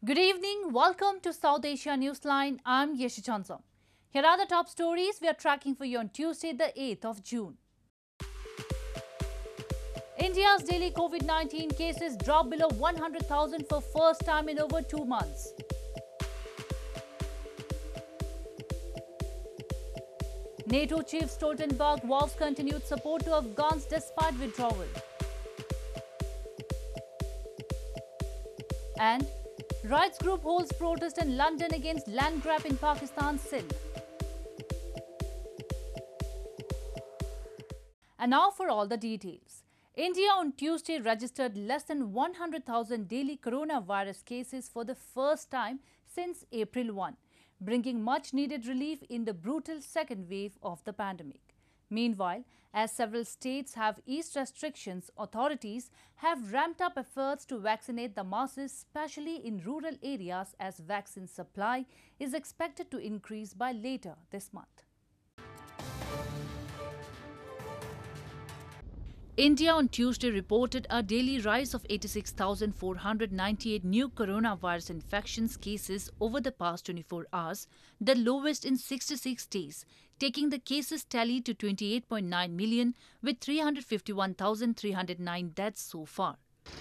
Good evening. Welcome to South Asia Newsline. I'm Yeshi Chansom. Here are the top stories we are tracking for you on Tuesday, the 8th of June. India's daily COVID-19 cases dropped below 100,000 for first time in over 2 months. NATO Chief Stoltenberg vows continued support to Afghans despite withdrawal. And rights group holds protest in London against land grab in Pakistan's Sindh. And now for all the details. India on Tuesday registered less than 100,000 daily coronavirus cases for the first time since April 1, bringing much needed relief in the brutal second wave of the pandemic. Meanwhile, as several states have eased restrictions, authorities have ramped up efforts to vaccinate the masses, especially in rural areas, as vaccine supply is expected to increase by later this month. India on Tuesday reported a daily rise of 86,498 new coronavirus infections cases over the past 24 hours, the lowest in 66 days, taking the cases tally to 28.9 million with 351,309 deaths so far.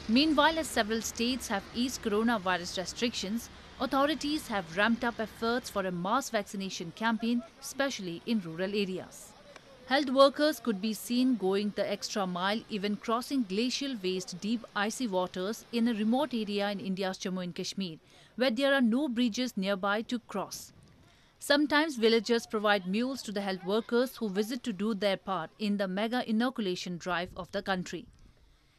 Meanwhile, as several states have eased coronavirus restrictions, authorities have ramped up efforts for a mass vaccination campaign, especially in rural areas. Health workers could be seen going the extra mile, even crossing glacial waist deep icy waters in a remote area in India's Jammu and Kashmir, where there are no bridges nearby to cross. Sometimes villagers provide mules to the health workers who visit to do their part in the mega inoculation drive of the country.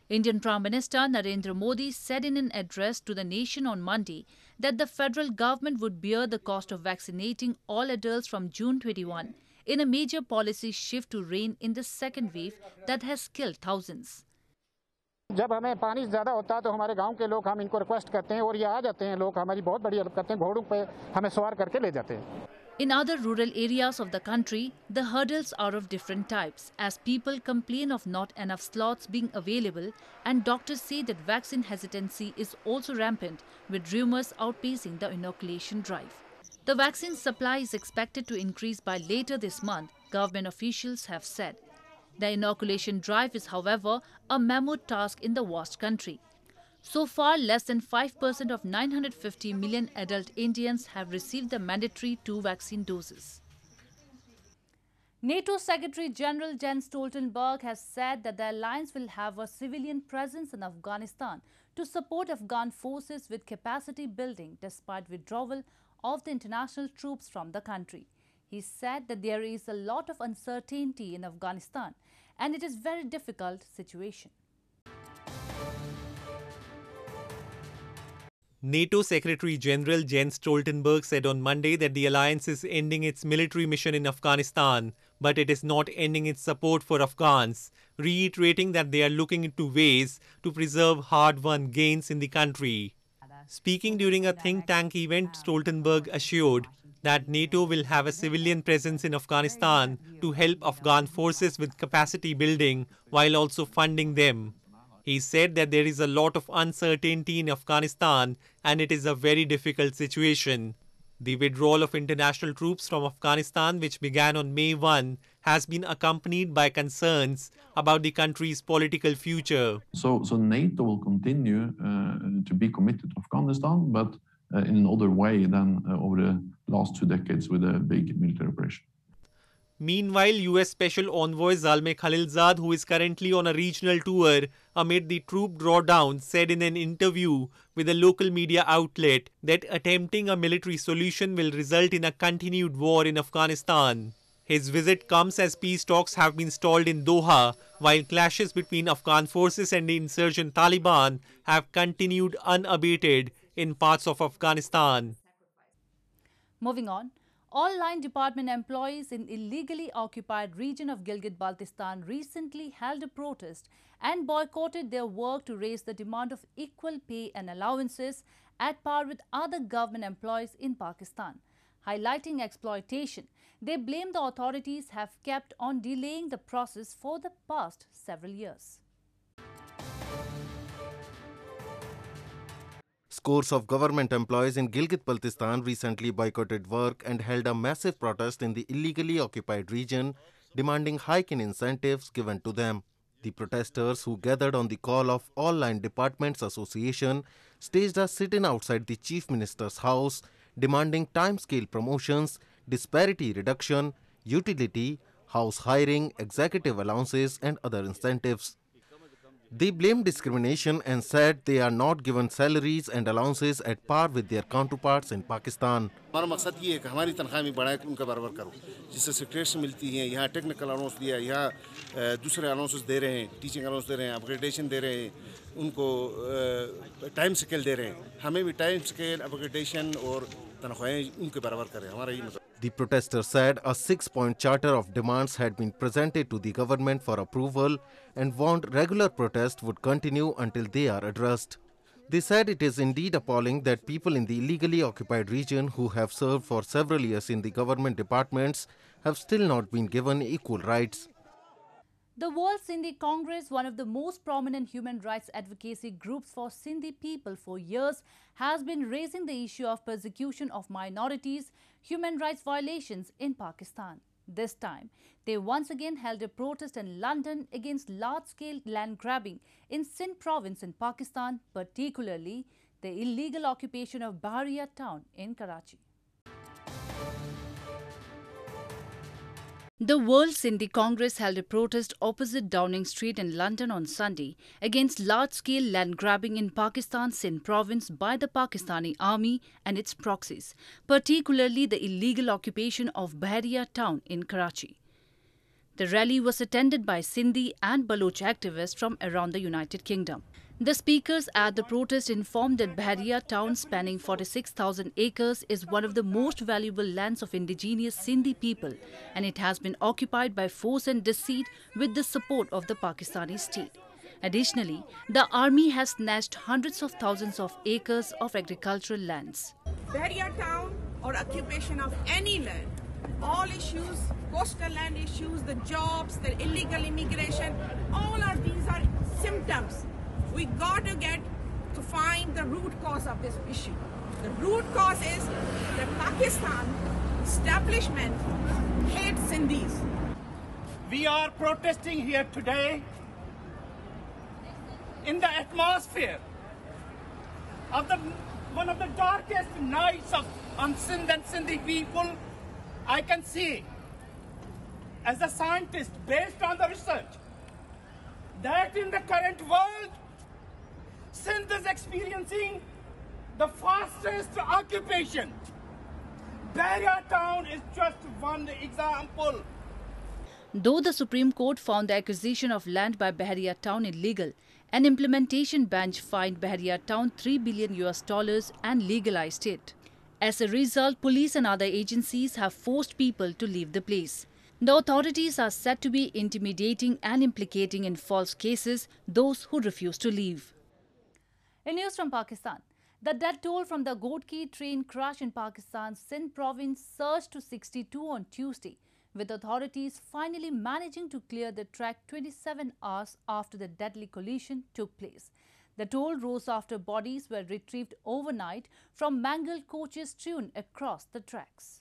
Indian Prime Minister Narendra Modi said in an address to the nation on Monday that the federal government would bear the cost of vaccinating all adults from June 21. In a major policy shift to rein in the second wave that has killed thousands. जब हमें पानी ज़्यादा होता है तो हमारे गांव के लोग हम इनको रिक्वेस्ट करते हैं और ये आ जाते हैं लोग हमारी बहुत बड़ी हेल्प करते हैं घोड़ों पे हमें सवार करके ले जाते हैं. In other rural areas of the country, the hurdles are of different types as people complain of not enough slots being available and doctors say that vaccine hesitancy is also rampant with rumors outpacing the inoculation drive. The vaccine supply is expected to increase by later this month, government officials have said. The inoculation drive is, however, a mammoth task in the vast country. So far, less than 5% of 950 million adult Indians have received the mandatory 2 vaccine doses. NATO Secretary General Jens Stoltenberg has said that the alliance will have a civilian presence in Afghanistan to support Afghan forces with capacity building despite withdrawal of the international troops from the country. He said that there is a lot of uncertainty in Afghanistan and it is a very difficult situation. NATO Secretary General Jens Stoltenberg said on Monday that the alliance is ending its military mission in Afghanistan, but it is not ending its support for Afghans, reiterating that they are looking into ways to preserve hard-won gains in the country. Speaking during a think tank event, Stoltenberg assured that NATO will have a civilian presence in Afghanistan to help Afghan forces with capacity building while also funding them. He said that there is a lot of uncertainty in Afghanistan and it is a very difficult situation. The withdrawal of international troops from Afghanistan, which began on May 1, has been accompanied by concerns about the country's political future. So NATO will continue to be committed to Afghanistan, but in another way than over the last 2 decades with a big military operation. Meanwhile, U.S. Special Envoy Zalmay Khalilzad, who is currently on a regional tour amid the troop drawdown, said in an interview with a local media outlet that attempting a military solution will result in a continued war in Afghanistan. His visit comes as peace talks have been stalled in Doha, while clashes between Afghan forces and the insurgent Taliban have continued unabated in parts of Afghanistan. Moving on. All line department employees in illegally occupied region of Gilgit-Baltistan recently held a protest and boycotted their work to raise the demand of equal pay and allowances at par with other government employees in Pakistan. Highlighting exploitation, they blame the authorities have kept on delaying the process for the past several years. Scores of government employees in Gilgit-Baltistan recently boycotted work and held a massive protest in the illegally occupied region, demanding hike in incentives given to them. The protesters, who gathered on the call of All Line Departments Association, staged a sit-in outside the Chief Minister's house, demanding time-scale promotions, disparity reduction, utility, house hiring, executive allowances and other incentives. They blamed discrimination and said they are not given salaries and allowances at par with their counterparts in Pakistan. हमारा मकसद ये है कि हमारी तनख्वाह में बढ़ाए उनका बराबर करो, जिससे सेक्रेटरी मिलती हैं, यहाँ टेक्निकल अलाउंस दिया, यहाँ दूसरे अलाउंसेस दे रहे हैं, टीचिंग अलाउंस दे रहे हैं, अपग्रेडेशन दे रहे हैं, उनको टाइम स्केल दे रहे हैं, हमें भी टाइम स्केल, अपग्रेडेशन और तनख्वाहें उनके बराबर करें, हमारा ये मतलब. The protesters said a 6-point charter of demands had been presented to the government for approval and warned regular protests would continue until they are addressed. They said it is indeed appalling that people in the illegally occupied region who have served for several years in the government departments have still not been given equal rights. The World Sindhi Congress, one of the most prominent human rights advocacy groups for Sindhi people for years, has been raising the issue of persecution of minorities, human rights violations in Pakistan. This time, they once again held a protest in London against large-scale land grabbing in Sindh province in Pakistan, particularly the illegal occupation of Bahariya town in Karachi. The World Sindhi Congress held a protest opposite Downing Street in London on Sunday against large-scale land grabbing in Pakistan's Sindh province by the Pakistani army and its proxies, particularly the illegal occupation of Bahariya town in Karachi. The rally was attended by Sindhi and Baloch activists from around the United Kingdom. The speakers at the protest informed that Bahariya town, spanning 46,000 acres, is one of the most valuable lands of indigenous Sindhi people, and it has been occupied by force and deceit with the support of the Pakistani state. Additionally, the army has snatched hundreds of thousands of acres of agricultural lands. Bahariya town or occupation of any land, all issues, coastal land issues, the jobs, the illegal immigration, all of these are symptoms. We got to find the root cause of this issue. The root cause is that Pakistan establishment hates Sindhis. We are protesting here today in the atmosphere of one of the darkest nights on Sindh and Sindhi people. I can see, as a scientist, based on the research, that in the current world, Sindh is experiencing the fastest occupation. Bahariya town is just one example. Though the Supreme Court found the acquisition of land by Bahariya town illegal, an implementation bench fined Bahariya town $3 billion and legalized it. As a result, police and other agencies have forced people to leave the place. The authorities are said to be intimidating and implicating in false cases those who refuse to leave. In news from Pakistan, the death toll from the Ghodki train crash in Pakistan's Sindh province surged to 62 on Tuesday, with authorities finally managing to clear the track 27 hours after the deadly collision took place. The toll rose after bodies were retrieved overnight from mangled coaches strewn across the tracks.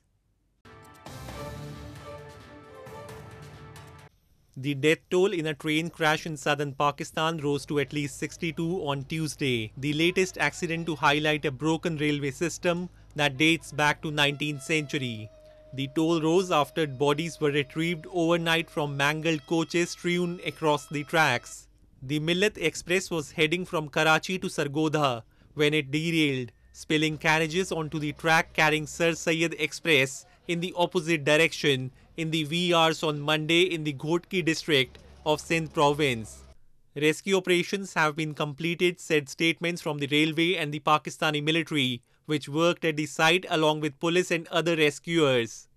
The death toll in a train crash in southern Pakistan rose to at least 62 on Tuesday, the latest accident to highlight a broken railway system that dates back to 19th century. The toll rose after bodies were retrieved overnight from mangled coaches strewn across the tracks. The Millat Express was heading from Karachi to Sargodha when it derailed, spilling carriages onto the track carrying Sir Syed Express in the opposite direction in the wee hours on Monday in the Ghodki district of Sindh province. Rescue operations have been completed, said statements from the railway and the Pakistani military, which worked at the site along with police and other rescuers.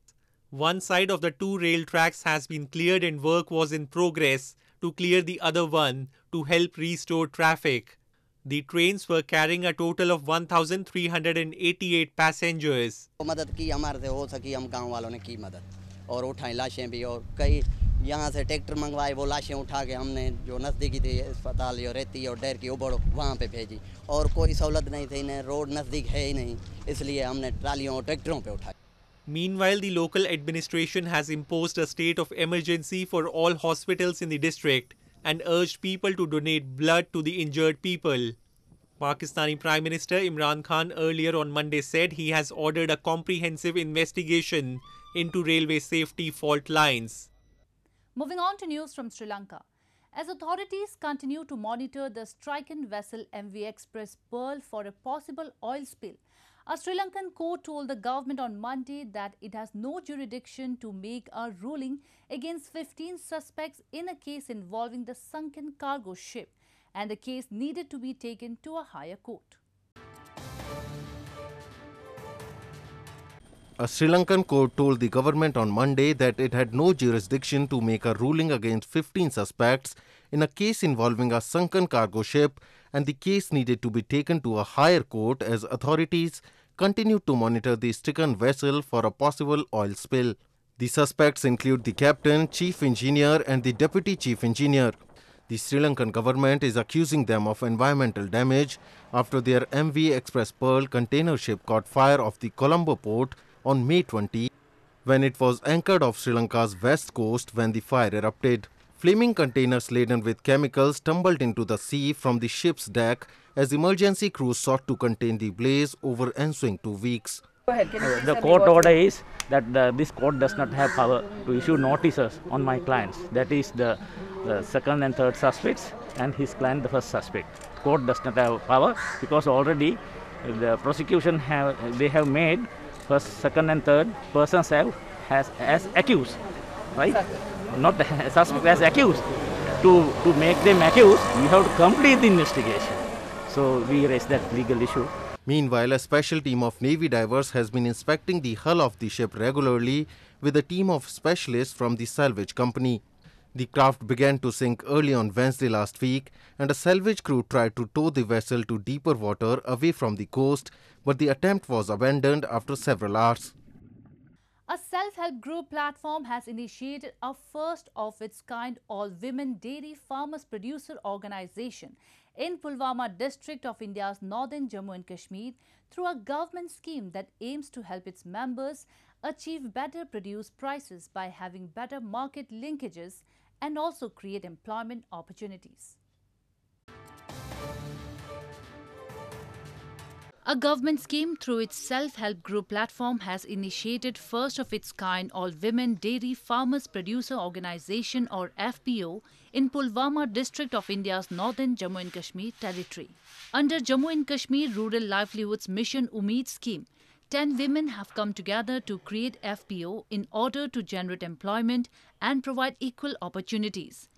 One side of the two rail tracks has been cleared and work was in progress to clear the other one to help restore traffic. The trains were carrying a total of 1,388 passengers. मदद की हमारे से हो सकी, हम गांव वालों ने की मदद और उठाई लाशें भी और कई यहाँ से ट्रैक्टर मंगवाए, वो लाशें उठा के हमने जो नज़दीकी थी अस्पताल जो रहती और डेर की उबड़ वहाँ पे भेजी, और कोई सहूलत नहीं थी, इन्हें रोड नज़दीक है ही नहीं, इसलिए हमने ट्रालियों और ट्रैक्टरों पे उठाई। Meanwhile, the local administration has imposed a state of emergency for all hospitals in the district and urged people to donate blood to the injured people. Pakistani Prime Minister Imran Khan earlier on Monday said he has ordered a comprehensive investigation into railway safety fault lines. Moving on to news from Sri Lanka. As authorities continue to monitor the stricken vessel MV Express Pearl for a possible oil spill, a Sri Lankan court told the government on Monday that it has no jurisdiction to make a ruling against 15 suspects in a case involving the sunken cargo ship, and the case needed to be taken to a higher court. A Sri Lankan court told the government on Monday that it had no jurisdiction to make a ruling against 15 suspects in a case involving a sunken cargo ship, and the case needed to be taken to a higher court as authorities continued to monitor the stricken vessel for a possible oil spill. The suspects include the captain, chief engineer and the deputy chief engineer. The Sri Lankan government is accusing them of environmental damage after their MV Express Pearl container ship caught fire off the Colombo port on May 20 when it was anchored off Sri Lanka's west coast when the fire erupted. Flaming containers laden with chemicals tumbled into the sea from the ship's deck as emergency crews sought to contain the blaze over ensuing 2 weeks. The court order is that this court does not have power to issue notices on my clients. That is the second and third suspects and his client, the first suspect. Court does not have power because already the prosecution have made first, second and third persons as accused, right? Not suspect, as accused. To make them accused, we have to complete the investigation. So we raise that legal issue. Meanwhile, a special team of Navy divers has been inspecting the hull of the ship regularly with a team of specialists from the salvage company. The craft began to sink early on Wednesday last week, and a salvage crew tried to tow the vessel to deeper water away from the coast, but the attempt was abandoned after several hours. A self-help group platform has initiated a first-of-its-kind all-women dairy farmers producer organization in Pulwama district of India's northern Jammu and Kashmir through a government scheme that aims to help its members achieve better produce prices by having better market linkages and also create employment opportunities. A government scheme through its self-help group platform has initiated first-of-its-kind all-women dairy farmers producer organization or FPO in Pulwama district of India's northern Jammu and Kashmir territory. Under Jammu and Kashmir Rural Livelihoods Mission Umeed scheme, 10 women have come together to create FPO in order to generate employment and provide equal opportunities.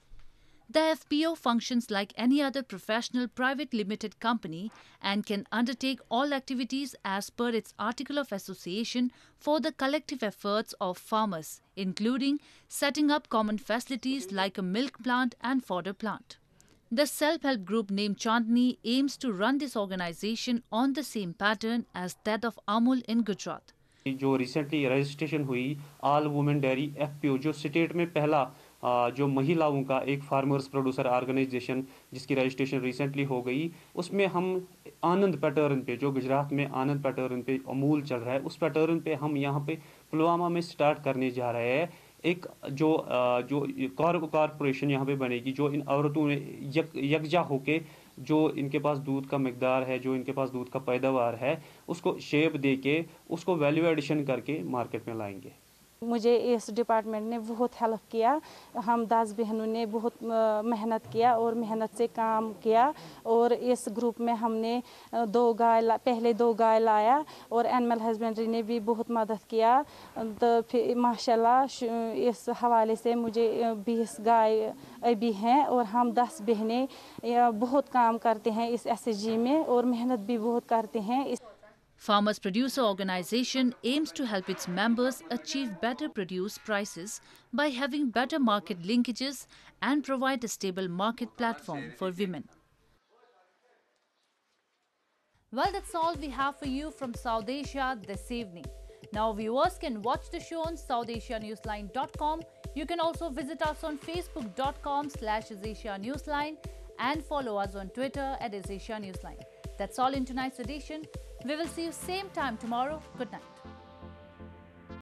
The FPO functions like any other professional private limited company and can undertake all activities as per its article of association for the collective efforts of farmers, including setting up common facilities like a milk plant and fodder plant. The self-help group named Chandni aims to run this organization on the same pattern as that of Amul in Gujarat. जो recently registration हुई all women dairy FPO जो state में पहला जो महिलाओं का एक farmers producer organisation जिसकी रजिस्ट्रेशन रिसेंटली हो गई, उसमें हम आनंद पैटर्न पे, जो गुजरात में आनंद पैटर्न पे अमूल चल रहा है, उस पैटर्न पे हम यहाँ पे पुलवामा में स्टार्ट करने जा रहे हैं। एक जो कॉरपोरेशन यहाँ पे बनेगी जो इन औरतों ने यकजा होके जो इनके पास दूध का मिकदार है, जो इनके पास दूध का पैदावार है, उसको शेप दे के उसको वैल्यू एडिशन करके मार्केट में लाएंगे। मुझे इस डिपार्टमेंट ने बहुत हेल्प किया। हम 10 बहनों ने बहुत मेहनत किया और मेहनत से काम किया और इस ग्रुप में हमने पहले दो गाय लाया और एनिमल हस्बेंड्री ने भी बहुत मदद किया। तो फिर माशाल्लाह इस हवाले से मुझे 20 गाय अभी हैं और हम 10 बहनें बहुत काम करते हैं इस एसएचजी में और मेहनत भी बहुत करते हैं। Farmers Producer Organization aims to help its members achieve better produce prices by having better market linkages and provide a stable market platform for women. Well, that's all we have for you from South Asia this evening. Now viewers can watch the show on SouthAsiaNewsline.com. You can also visit us on Facebook.com/AsAsiaNewsline and follow us on Twitter @AsAsiaNewsline. That's all in tonight's edition. We will see you same time tomorrow. Good night.